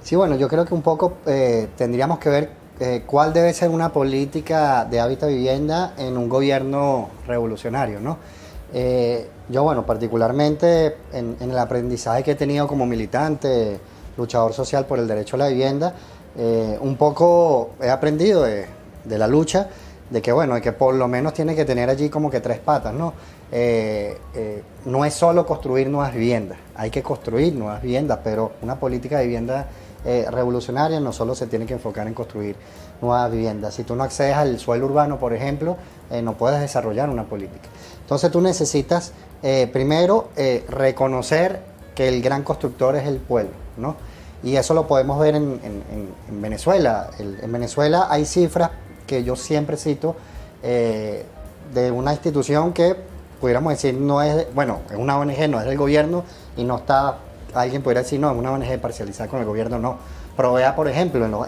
Sí, bueno, yo creo que un poco tendríamos que ver cuál debe ser una política de hábitat y vivienda en un gobierno revolucionario, ¿no? Yo, bueno, particularmente en el aprendizaje que he tenido como militante, luchador social por el derecho a la vivienda, un poco he aprendido de la lucha, de que, bueno, de que por lo menos tiene que tener allí como que tres patas, ¿no? No es solo construir nuevas viviendas, hay que construir nuevas viviendas, pero una política de vivienda revolucionaria no solo se tiene que enfocar en construir nuevas viviendas. Si tú no accedes al suelo urbano, por ejemplo, no puedes desarrollar una política. Entonces tú necesitas primero reconocer que el gran constructor es el pueblo, ¿no? Y eso lo podemos ver en Venezuela. En Venezuela hay cifras que yo siempre cito de una institución que pudiéramos decir no es, bueno, es una ONG, no es del gobierno y no está, alguien podría decir no, es una ONG parcializada con el gobierno, no. Provea, por ejemplo,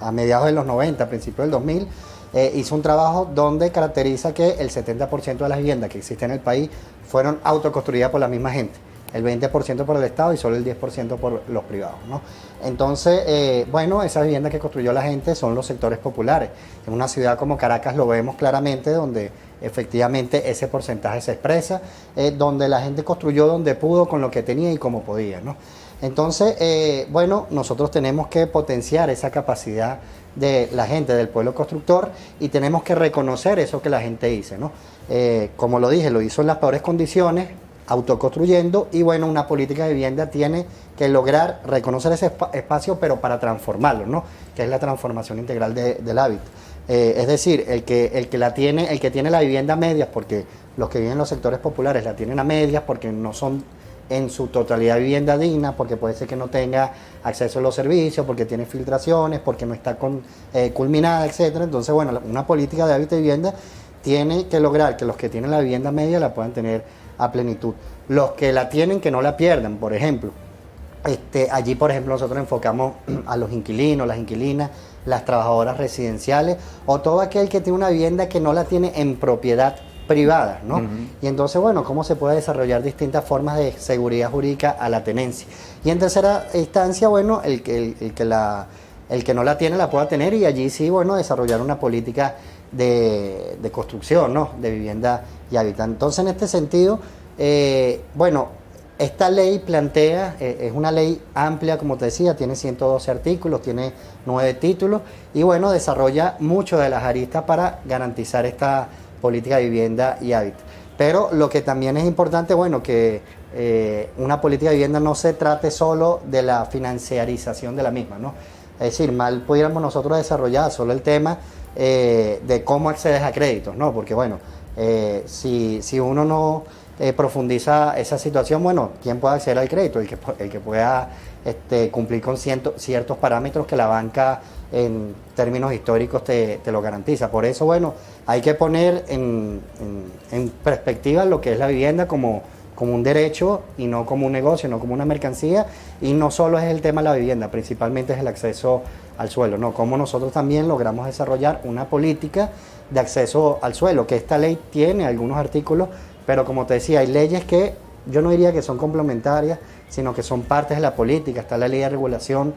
a mediados de los 90, a principios del 2000, hizo un trabajo donde caracteriza que el 70% de las viviendas que existen en el país fueron autoconstruidas por la misma gente, el 20% por el Estado y solo el 10% por los privados, ¿no? Entonces, bueno, esas viviendas que construyó la gente son los sectores populares. En una ciudad como Caracas lo vemos claramente, donde efectivamente ese porcentaje se expresa, donde la gente construyó donde pudo, con lo que tenía y como podía, ¿no? Entonces, bueno, nosotros tenemos que potenciar esa capacidad de la gente, del pueblo constructor, y tenemos que reconocer eso que la gente dice, ¿no? Como lo dije, lo hizo en las peores condiciones, autoconstruyendo, y bueno, una política de vivienda tiene que lograr reconocer ese espacio, pero para transformarlo, ¿no? Que es la transformación integral del hábitat. Es decir, el que tiene la vivienda a medias, porque los que viven en los sectores populares la tienen a medias porque no son en su totalidad vivienda digna, porque puede ser que no tenga acceso a los servicios, porque tiene filtraciones, porque no está culminada, etcétera. Entonces, bueno, una política de hábitat y vivienda tiene que lograr que los que tienen la vivienda media la puedan tener a plenitud. Los que la tienen, que no la pierdan, por ejemplo. Allí, por ejemplo, nosotros enfocamos a los inquilinos, las inquilinas, las trabajadoras residenciales o todo aquel que tiene una vivienda que no la tiene en propiedad privada, ¿no? Y entonces, bueno, cómo se puede desarrollar distintas formas de seguridad jurídica a la tenencia. Y en tercera instancia, bueno, el que no la tiene la pueda tener, y allí sí, bueno, desarrollar una política de construcción, ¿no? De vivienda y hábitat. Entonces, en este sentido, bueno, esta ley plantea, es una ley amplia, como te decía, tiene 112 artículos, tiene 9 títulos, y bueno, desarrolla mucho de las aristas para garantizar esta política de vivienda y hábitat. Pero lo que también es importante, bueno, que una política de vivienda no se trate solo de la financiarización de la misma, ¿no? Es decir, mal pudiéramos nosotros desarrollar solo el tema de cómo accedes a créditos, ¿no? Porque, bueno, si uno no profundiza esa situación, bueno, ¿quién puede acceder al crédito? El que pueda cumplir con ciertos parámetros que la banca en términos históricos te lo garantiza. Por eso, bueno, hay que poner en perspectiva lo que es la vivienda como un derecho y no como un negocio, no como una mercancía, y no solo es el tema de la vivienda, principalmente es el acceso al suelo, ¿no? Como nosotros también logramos desarrollar una política de acceso al suelo, que esta ley tiene algunos artículos, pero como te decía, hay leyes que yo no diría que son complementarias, sino que son partes de la política. Está la ley de regulación,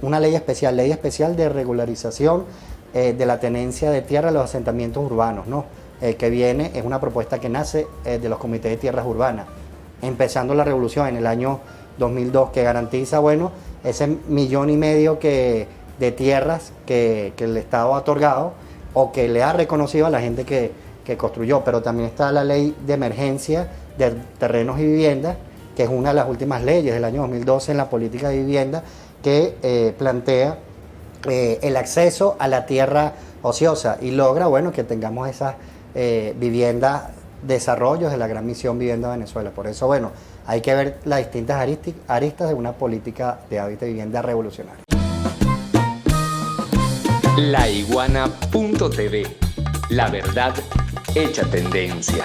una ley especial de regularización de la tenencia de tierra a los asentamientos urbanos, ¿no? Que viene, es una propuesta que nace de los comités de tierras urbanas, empezando la revolución en el año 2002, que garantiza, bueno, ese 1,5 millones de tierras que el Estado ha otorgado o que le ha reconocido a la gente que construyó. Pero también está la ley de emergencia de terrenos y viviendas, que es una de las últimas leyes del año 2012 en la política de vivienda, que plantea el acceso a la tierra ociosa y logra, bueno, que tengamos esas viviendas, desarrollos de la gran misión Vivienda Venezuela. Por eso, bueno, hay que ver las distintas aristas de una política de hábitat y vivienda revolucionaria. Laiguana.tv, la verdad hecha tendencia.